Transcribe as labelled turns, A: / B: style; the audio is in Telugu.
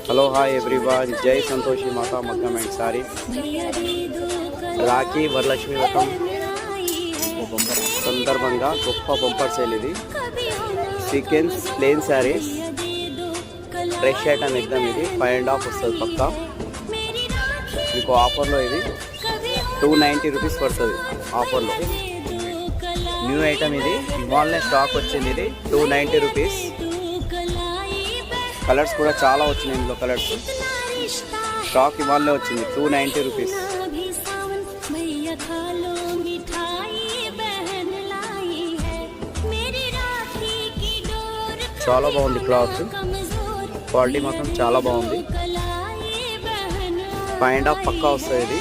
A: హలో హాయ్ ఎవ్రీవన్, జై సంతోషి మాతా మగ్గం అండ్ సారీ. రాఖీ వరలక్ష్మి వ్రతం సందర్భంగా గొప్ప బంపర్ సేల్ ఇది. Sequence plain sarees fresh item ఎగ్దమ్. ఇది 5.5 వస్తుంది పక్కా. మీకు ఆఫర్లో ఇది 290 రూపీస్ పడుతుంది ఆఫర్లో. న్యూ ఐటమ్ ఇది, ఇవాళనే స్టాక్ వచ్చింది. ఇది 290 రూపీస్. కలర్స్ కూడా చాలా వచ్చినాయి ఇందులో. కలర్స్ స్టాక్ ఇవాళనే వచ్చింది. 290 రూపీస్. చాలా బాగుంది క్లాత్, క్వాలిటీ మాత్రం చాలా బాగుంది. 5.5 పక్కా వస్తుంది ఇది.